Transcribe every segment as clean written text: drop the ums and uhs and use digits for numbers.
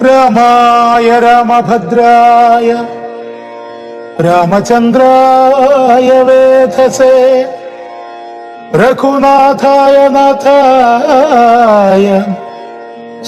രാമായ രാമഭദ്രായ രാമചന്ദ്രായ വേധസേ രഘുനാഥായ നാഥായ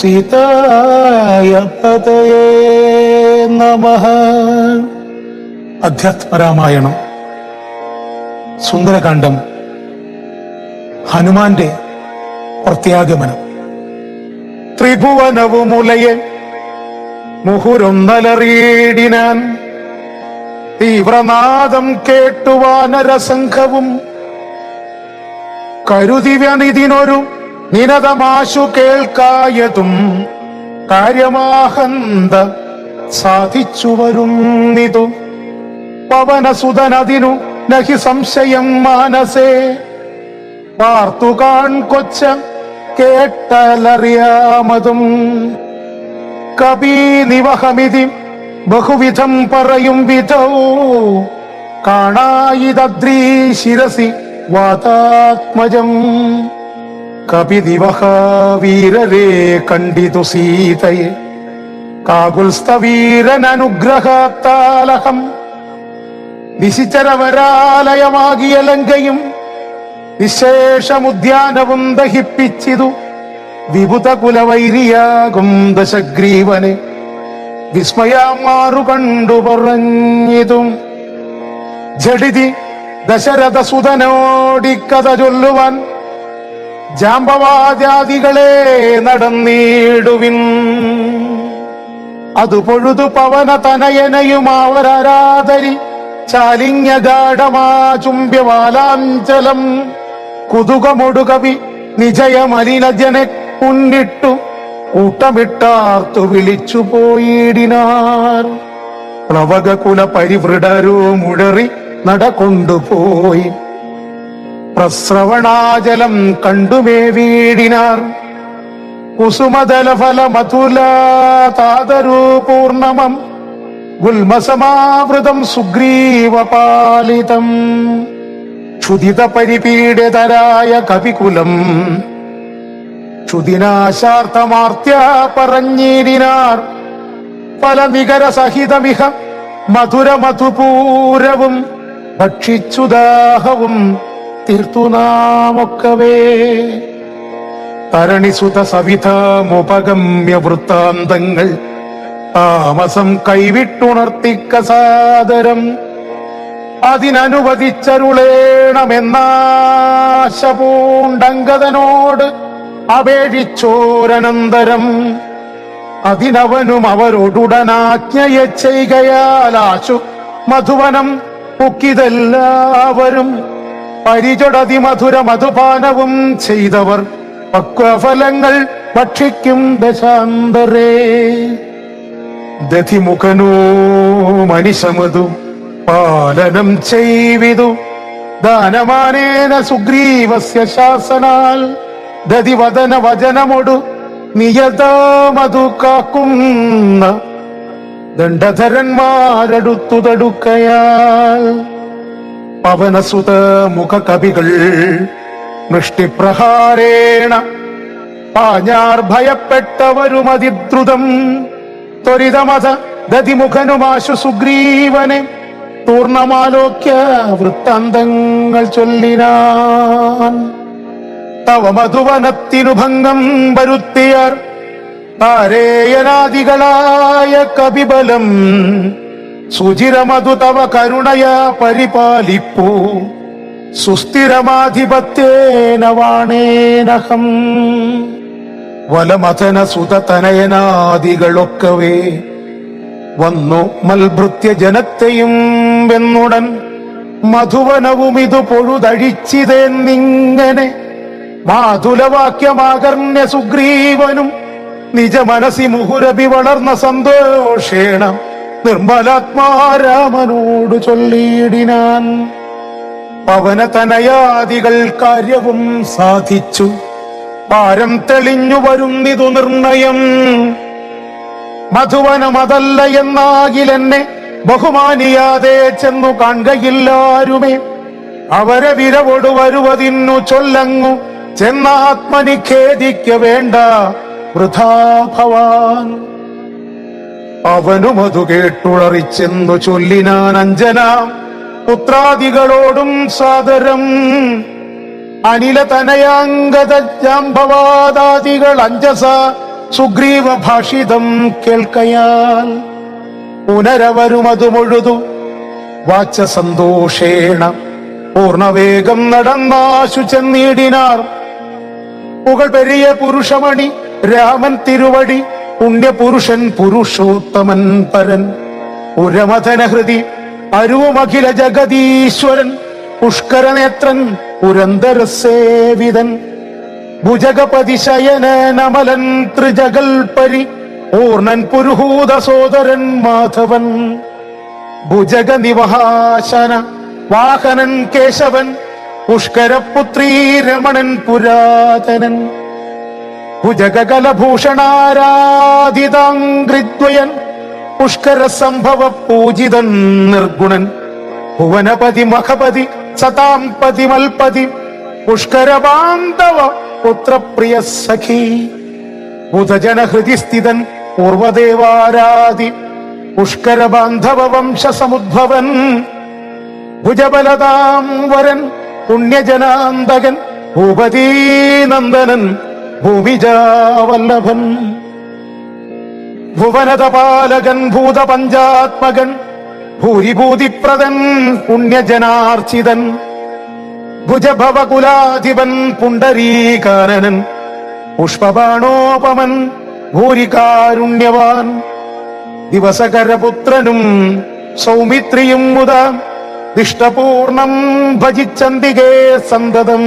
സീതായ പതയേ നമഃ. അധ്യാത്മരാമായണം സുന്ദരകാന്ഡം. ഹനുമാന്റെ പ്രത്യാഗമനം. ത്രിഭുവനവുമുലയെ മുഹുരൊന്നലറിയിടിനാൻ തീവ്രനാദം കേട്ടു വാനരസംഘവും കരുതിവനിതിനൊരു നിനതമാശു കേൾക്കായതും കാര്യമാഹന്ത സാധിച്ചു വരുന്നിതു. പവനസുതനതിനു നഹി സംശയം മാനസേ പാർത്തുകാൺ കൊച്ച കേട്ടലറിയാമതും. കപീനിവഹമിതി ബഹുവിധം പറയും വിധോ കാണായിതദ്രീ ശിരസി വാതാത്മജം. കപിദിവഹ വീരരേ കണ്ടിതു സീതയെ കാകുൽസ്ഥവീരനനുഗ്രഹത്താലഹം. നിശിചരവരാലയമാകിയ ലങ്കയും വിശേഷമുദ്യാനവും ദഹിപ്പിച്ചിതു. വിഭുതകുലവൈരിയാകും ദശഗ്രീവനെ വിസ്മയാമാറു കണ്ടു പറഞ്ഞിതും. ജഡിതി ദശരഥസുതനോടിക്കഥ ചൊല്ലുവാൻ ജാമ്പവാദ്യാദികളെ നടന്നിടുവിൻ. അതു പൊഴുതു പവന തനയനയുമാവരാരാധരി ചാലിന്യഗാഢമാ ചുംബ്യവാലാഞ്ചലം കുതുകമൊടുകവി നിജയമലിനജനെ കുന്നിട്ടു കൂട്ടമിട്ടാർത്തു വിളിച്ചു പോയിടിനാർ. പ്ലവകകുല പരിവൃഢരോ മുഴറി നടകൊണ്ടുപോയി പ്രസ്രവണാജലം കണ്ടുമേ വീടിനാർ. കുസുമദലഫല മധുലാതാദരൂ പൂർണമം ഗുൽമസമാവൃതം സുഗ്രീവപാലിതം. ക്ഷുധിത പരിപീഡിതരായ കവികുലം ക്ഷുദിനാശാർത്ഥമാർത്യ പറഞ്ഞിടിനാർ. പല നികര സഹിതമിഹ മധുര മധുപൂരവും ഭക്ഷിച്ചുദാഹവും തീർത്തു നാമൊക്കവേ. തരണിസുത സവിധമുപഗമ്യ വൃത്താന്തങ്ങൾ താമസം കൈവിട്ടുണർത്തിക്ക സാദരം അതിനനുവദിച്ചരുളേണമെന്നാശ പൂണ്ടങ്കദനോട് അപേക്ഷിച്ചോരനന്തരം. അതിനവനും അവരോടുടനാജ്ഞയ ചെയ്കയാലാശു മധുവനം പുക്കിതെല്ലാവരും. പരിചൊടതി മധുര മധുപാനവും ചെയ്തവർ പക്വഫലങ്ങൾ ഭക്ഷിക്കും ദശാന്തരേ. ദധിമുഖനോ മനിഷമതു പാലനം ചെയ്വിതു ദാനമാനേന സുഗ്രീവസ്യ ശാസനാൽ. ദതിവദന വചനമൊടു നിയതമതു കാക്കുന്ന ദണ്ഡധരന്മാരടുത്തു തടുക്കയാൽ. പവനസുത മുഖ കവികൾ മൃഷ്ടിപ്രഹാരേണ പാഞ്ഞാർ ഭയപ്പെട്ടവരുമതിദ്രുതം. ത്വരിതമത ദതിമുഖനുമാശു സുഗ്രീവനെ പൂർണ്ണമാലോക്യ വൃത്താന്തങ്ങൾ ചൊല്ലിനാൻ. തവ മധുവനത്തിനു ഭംഗം വരുത്തിയാർ താരേയനാദികളായ കപിബലം. സുചിരമധു തവ കരുണയ പരിപാലിപ്പൂ സുസ്ഥിരമാധിപത്യേന വാണേനഹം. വലമഥന സുതതനയനാദികളൊക്കവേ വന്നു മൽഭൃത്യ ജനത്തെയും വെന്നുടൻ. മധുവനവും ഇതു പൊഴുതഴിച്ചിതെന്നിങ്ങനെ മാതുലവാക്യമാകർണ്യ സുഗ്രീവനും നിജ മനസി മുഹുരഭി വളർന്ന സന്തോഷേണ നിർമ്മലാത്മാരാമനോട് ചൊല്ലിയിടിനാൻ. പവനതനയാദികൾ കാര്യവും സാധിച്ചു പാരം തെളിഞ്ഞു വരുന്നിതു നിർണയം. മധുവനമതല്ല എന്നാകിലെന്നെ ബഹുമാനിയാതെ ചെന്നു കാണുകയില്ലാരുമേ. അവരെ വിരവൊടു വരുവതിന്നു ചൊല്ലങ്ങു ചെന്നാത്മനി ഖേദിക്ക വേണ്ട വൃഥാ ഭവാൻ. അവനും അതു കേട്ടുളറിച്ചെന്നു ചൊല്ലിനാൻ അഞ്ജന പുത്രാദികളോടും സാദരം. അനില തനയാംഗത ജാംബവാദാദികൾ അഞ്ജസ സുഗ്രീവ ഭാഷിതം കേൾക്കയാൽ പുനരവരുമതു മുഴുതു വാച്ച സന്തോഷേണ പൂർണവേഗം നടന്നാശു ചെന്നിടിനാർ. പുകൾ പെരിയ പുരുഷമണി രാമൻ തിരുവടി പുണ്യപുരുഷൻ പുരുഷോത്തമൻ പരൻ പുരമഥനഹൃതി അരുവമഖില ജഗദീശ്വരൻ പുഷ്കരനേത്രൻ പുരന്തരസേവിതൻ ഭുജഗപതി ശയനമലൻ ത്രിജഗൽപരി പൂർണൻ പുരുഹൂത സോദരൻ മാധവൻ ഭുജഗ നിവഹാശന വാഹനൻ കേശവൻ പുഷ്കരപുത്രീ രമണൻ പുരാതനൻ ഭുജഗകലഭൂഷണാരാധിതാംഗ്രിദ്വയൻ പുഷ്കര സംഭവ പൂജിതൻ നിർഗുണൻ ഭുവനപതി മഖപതി സതാംപതി മൽപതി പുഷ്കരബാന്ധവ പുത്രപ്രിയ സഖി ബുധജനഹൃദി സ്ഥിതൻ പൂർവദേവാരാധി പുഷ്കരബാന്ധവ വംശസമുദ്ഭവൻ ഭുജബലതാം വരൻ പുണ്യജനാന്തകൻ ഭൂപതീനന്ദനൻ ഭൂമിജാവല്ലഭൻ ഭുവനതപാലകൻ ഭൂതപഞ്ചാത്മകൻ ഭൂരിഭൂതിപ്രദൻ പുണ്യജനാർച്ചിതൻ ഭുജഭവകുലാധിപൻ പുണ്ടരീകാനനൻ പുഷ്പബാണോപമൻ ഭൂരികാരുണ്യവാൻ ദിവസകരപുത്രനും സൗമിത്രിയും മുത ദിഷ്ടപൂർണം ഭജിച്ചന്തികേ സന്തതം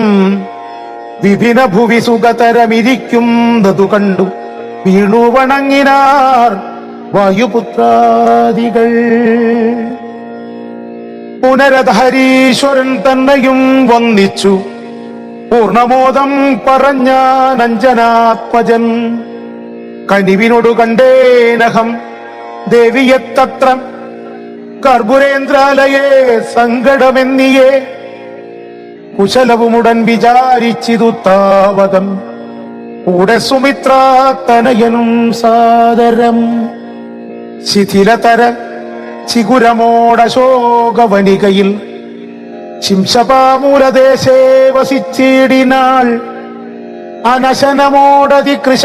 വിഭിന്ന ഭുവി സുഖതരമിരിക്കുന്നതു കണ്ടു വീണു വണങ്ങിനാർ വായുപുത്രാദികൾ. പുനരധരീശ്വരൻ തന്നെയും വന്നിച്ചു പൂർണമോദം പറഞ്ഞാൻ അഞ്ജനാത്മജൻ. കനിവിനോടു കണ്ടേനഹം ദേവിയത്തത്ര കർപ്പുരേന്ദ്രാലയേ സങ്കടമെന്നിയേ കുശലവുമുടൻ വിചാരിച്ചിതു താവകം കൂടെ സുമിത്രാതനയനും സാദരം. ശിഥിലതര ചിഗുരമോടശോകവനികയിൽ ശിംശപാമൂലദേശേ വസിച്ചിടിനാൾ. അനശനമോടതികൃശ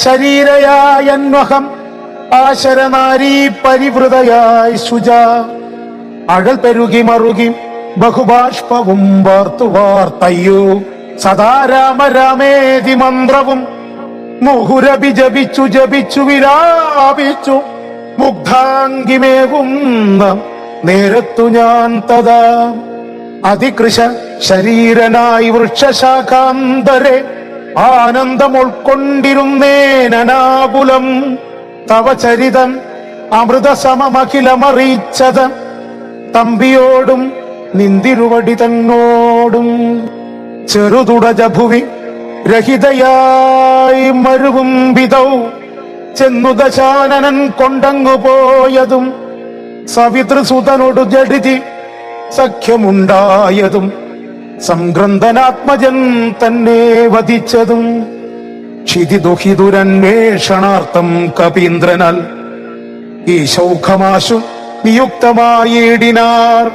ശരീരയായന്വഹം ആശരനാരീ പരിവൃതയായി ശുച അഴൽ പെരുകി മറുകി ബഹുബാഷ്പവും വാർത്തു വാർത്തയ്യോ സദാ രാമ രാമേതി മന്ത്രവും മുഹുരഭി ജപിച്ചു ജപിച്ചു വിരാപിച്ചു മുഗ്ധാംഗിമേകുന്ന നേരത്തു ഞാൻ തഥാ അതികൃശ ശരീരനായി വൃക്ഷശാഖാന്തരെ ആനന്ദം ഉൾക്കൊണ്ടിരുന്നേനാകുലം. തവ ചരിതം അമൃതസമമഖിലമറിയിച്ചത് തമ്പിയോടും നിന്തിരുവടി തന്നോടും. ചെറുതുടജ ഭുവി രഹിതയായി മരുവും വിധൗ ചെന്നു ദശാനനൻ കൊണ്ടങ്ങു പോയതും സവിതൃസുതനോടു ജഡിതി സഖ്യമുണ്ടായതും സംഗ്രന്ഥനാത്മജൻ തന്നെ വധിച്ചതും ക്ഷിതിദുഹിതുരന്വേഷണാർത്ഥം കപീന്ദ്രനാൽ ഈ ശൗഖമാശു നിയുക്തമായിടിനാർ.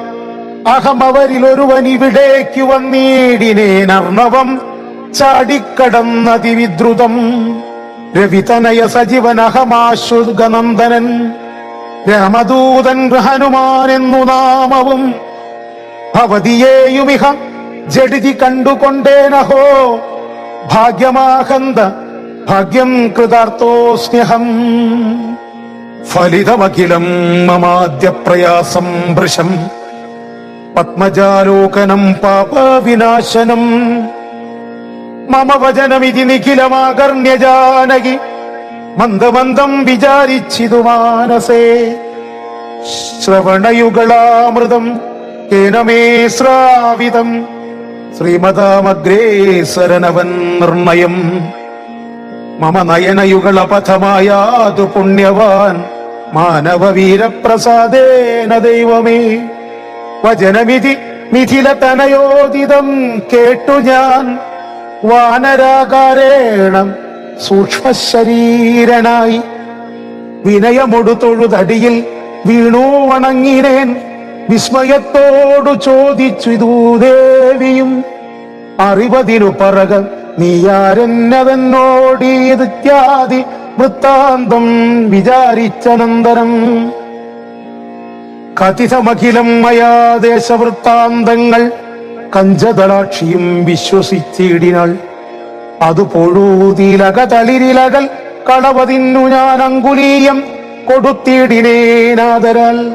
അഹമവരിലൊരുവനിവിടേക്ക് വന്നിടിനേനർണവം ചാടിക്കടന്നതിവിദ്രുതം. രവിതനയ സജീവനഹമാശുഗനന്ദനൻ രാമദൂതൻ ഹനുമാനെന്നു നാമവും ഭവതിയേയുമിഹ ജഡിതി കണ്ടുകൊണ്ടേനഹോ ഭാഗ്യമാഹന്ത ഭാഗ്യം കൃതാർത്ഥോസ്മ്യഹം. ഫലിതമഖിലം മമാദ്യ പ്രയാസം വൃശം പത്മജാലോകനം പാപവിനാശനം മമ വചനമിതി നിഖിലമാകർണ്യജാനകി മന്ദമന്ദം വിചാരിച്ചിതു മാനസേ. ശ്രവണയുഗളാമൃതം കേനമേ ശ്രാവിതം ശ്രീമതാമഗ്രേസരനവൻ നിർണയം. മമ നയനയുഗളപഥമായാതു പുണ്യവാൻ മാനവവീരപ്രസാദേന ദൈവമേ. വചനമിതി മിഥിലതനയോദിതം കേട്ടു ഞാൻ വാനരാകാരേണം സൂക്ഷ്മശരീരനായി വിനയമൊടു തൊഴുതടിയിൽ വീണു വണങ്ങിനേൻ. വിസ്മയത്തോടു ചോദിച്ചു ഇതൂ ദേവിയും, അറിവതിനു പറക നീയാരെന്നതെന്നോടീതിത്യാദി വൃത്താന്തം വിചാരിച്ചനന്തരം. കഥിതമഖിലം മയാ ദേശവൃത്താന്തങ്ങൾ കഞ്ചതളാക്ഷിയും വിശ്വസിച്ചിടിനാൾ. അതു പൊഴുതിലക തളിരിലകൽ കളവതിന്നു ഞാൻ അങ്കുലീയം കൊടുത്തിടിനേനാദരാൽ.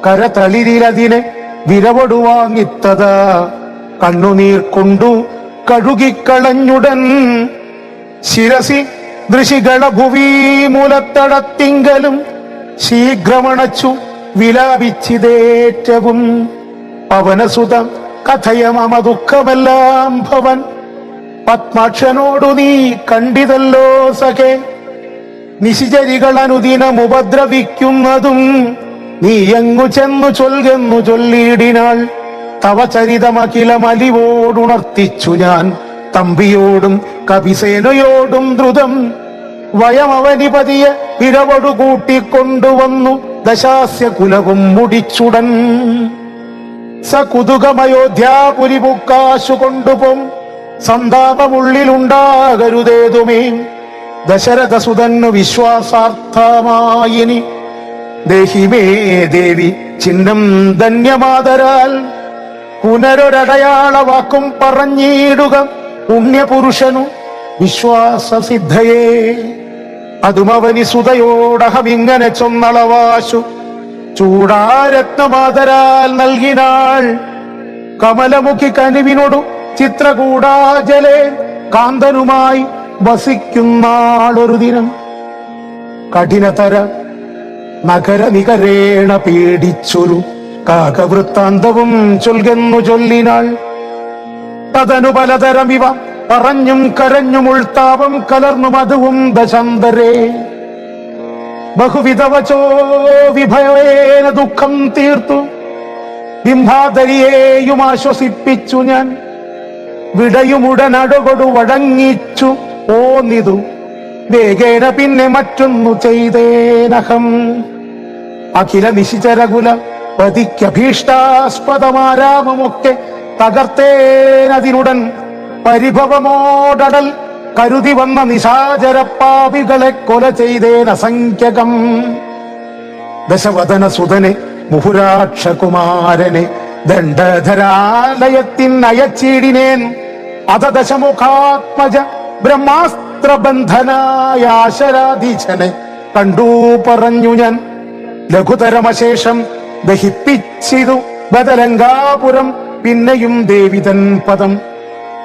കരതളിരിലതിനെ വിരവടുവാങ്ങിത്തതാ കണ്ണുനീർ കൊണ്ടു കഴുകിക്കളഞ്ഞുടൻ. ശിരസി ദൃശികള ഭുവീ മൂലത്തടത്തിങ്കലും ശീഘ്രമണച്ചു വിലാപിച്ചിതേറ്റവും. പവനസുത കഥയ മമ ദുഃഖമെല്ലാം ഭവൻ പത്മാക്ഷനോടു നീ കണ്ടിതല്ലോ സഖേ. നിശിചരികൾ അനുദിനം ഉപദ്രവിക്കുന്നതും നീ എങ്ങു ചെന്നു ചൊൽകെന്നു ചൊല്ലിയിടിനാൾ. തവ ചരിതമഖിലമലിവോടുണർത്തിച്ചു ഞാൻ തമ്പിയോടും കവിസേനയോടും ദ്രുതം. വയമവനിപതിയെ പിരവടു കൂട്ടിക്കൊണ്ടുവന്നു ദശാസ്യ കുലവും മുടിച്ചുടൻ. സകുതുകമയോധ്യാപുരി പുക്കാശു കൊണ്ടുപോം സന്താപമുള്ളിലുണ്ടാകരുതേതുമേ. ദശരഥസുതന്നു വിശ്വാസാർത്ഥമായിനി ദേഹിമേ ദേവി ചിഹ്നം ധന്യമാതരാൽ. പുനരൊരടയാള വാക്കും പറഞ്ഞിടുക പുണ്യപുരുഷനു വിശ്വാസസിദ്ധയേ. അതുമവനി സുതയോടഹമിങ്ങനെ ചൊന്നളവാശു ചൂടാരത്നമാതരാൽ നൽകിനാൾ. കമലമുഖി കനിവിനോടു ചിത്രകൂടാജലെ കാന്തനുമായി വസിക്കുന്നാളൊരു ദിനം. കഠിനതര നഗര നികരേണ പീഡിച്ചൊരു കാകവൃത്താന്തവും ചൊൽകെന്നു ചൊല്ലിനാൾ. തതനു പലതരം ഇവ പറഞ്ഞും കരഞ്ഞും ഉൾത്താപം കലർന്നു മധുവും ദശാന്തരേ. ബഹുവിധവചോ വിഭയേന ദുഃഖം തീർത്തു ബിംബാധരിയെയും ആശ്വസിപ്പിച്ചു ഞാൻ. വിടയുമുടനടുകൊടു വഴങ്ങിച്ചു ഓന്നിതു വേഗേന പിന്നെ മറ്റൊന്നു ചെയ്തേനഹം. അഖില നിശിചരകുല പതിക്കഭീഷ്ടാസ്പദമാരാമമൊക്കെ തകർത്തേനതിനുടൻ. പരിഭവമോടടൽ കരുതി വന്ന നിശാചരപ്പാപികളെ കൊല ചെയ്തേനസംഖ്യകം. ദശവദന സുതനെ മുഹുരാക്ഷകുമാരനെ ദണ്ഡധരാലയത്തിനയച്ചിടിനേൻ. അത ദശമുഖാത്മജ ബ്രഹ്മാസ്ത്രബന്ധനായ ആശരാധീശനെ കണ്ടു പറഞ്ഞു ഞാൻ. ലഘുതരമശേഷം ദഹിപ്പിച്ചിതു ബദലങ്കാപുരം പിന്നെയും ദേവിതൻ പദം.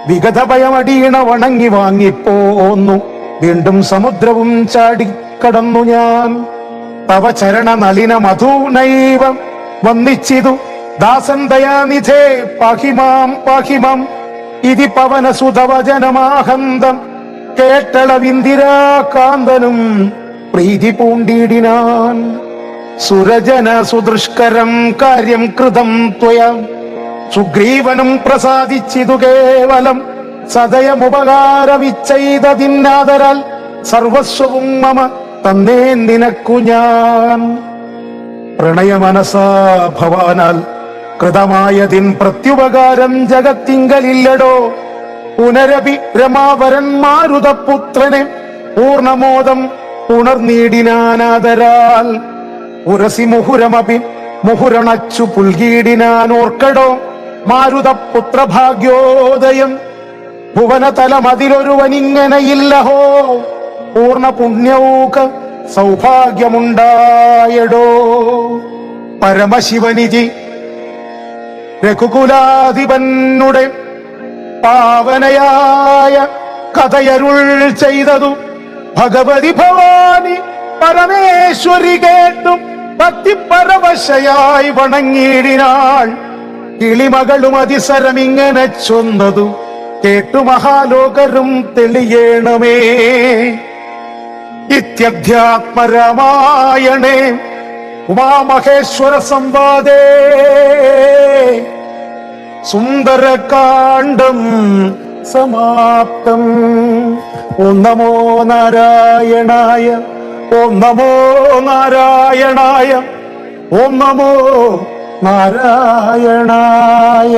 വിഗതഭയമടീണ വണങ്ങി വാങ്ങിപ്പോന്നു വീണ്ടും സമുദ്രവും ചാടിക്കടന്നു ഞാൻ. തവ ചരണ നളിന മധുനൈവം വന്നിച്ചിതു ദാസൻ ദയാനിധേ പാഹിമാം പാഹിമാം. ഇതി പവനസുതവചനമാഹന്തം കേട്ടളവിന്ദിരാകാന്തനും പ്രീതി പൂണ്ടിടിനാൻ. സുരജന സുദുഷ്കരം കാര്യം കൃതം ത്വയാ സുഗ്രീവനും പ്രസാദിച്ചിതു കേവലം. സദയമുപകാരമിച്ചെയ്തതിന്നാദരാൽ സർവസ്വവും മമ തന്നേ നിനക്കു ഞാൻ. പ്രണയമനസാ ഭവാനാൽ കൃതമായതിൻ പ്രത്യുപകാരം ജഗത്തിങ്കലില്ലടോ. പുനരപി രമാവരൻ മാരുതപുത്രനെ പൂർണമോദം ഉണർന്നീടിനാനാദരാൽ. ഉരസി മുഹുരമപി മുഹുരണച്ചു പുൽകീടിനാൻ ഓർക്കടോ മാരുതപുത്രഭാഗ്യോദയം. ഭുവനതലമതിലൊരുവനിങ്ങനെയില്ലഹോ പൂർണ്ണ പുണ്യൗക സൗഭാഗ്യമുണ്ടായടോ. പരമശിവനിധി രഘുകുലാധിപനുടെ പാവനയായ കഥയരുൾ ചെയ്തതു ഭഗവതി ഭവാനി പരമേശ്വരി കേട്ടും ഭക്തിപരവശയായി വണങ്ങിയിടിനാൾ. കിളിമകളും അതിസരമിങ്ങനെ ചൊന്നതു കേട്ടു മഹാലോകരും തെളിയേണമേ. ഇത്യധ്യാത്മരാമായണേ ഉമാമഹേശ്വര സംവാദേ സുന്ദരകാണ്ഡം സമാപ്തം. ഓം നമോ നാരായണായ ഓം നമോ നാരായണായ. ഓം നമോ നാരായണായ.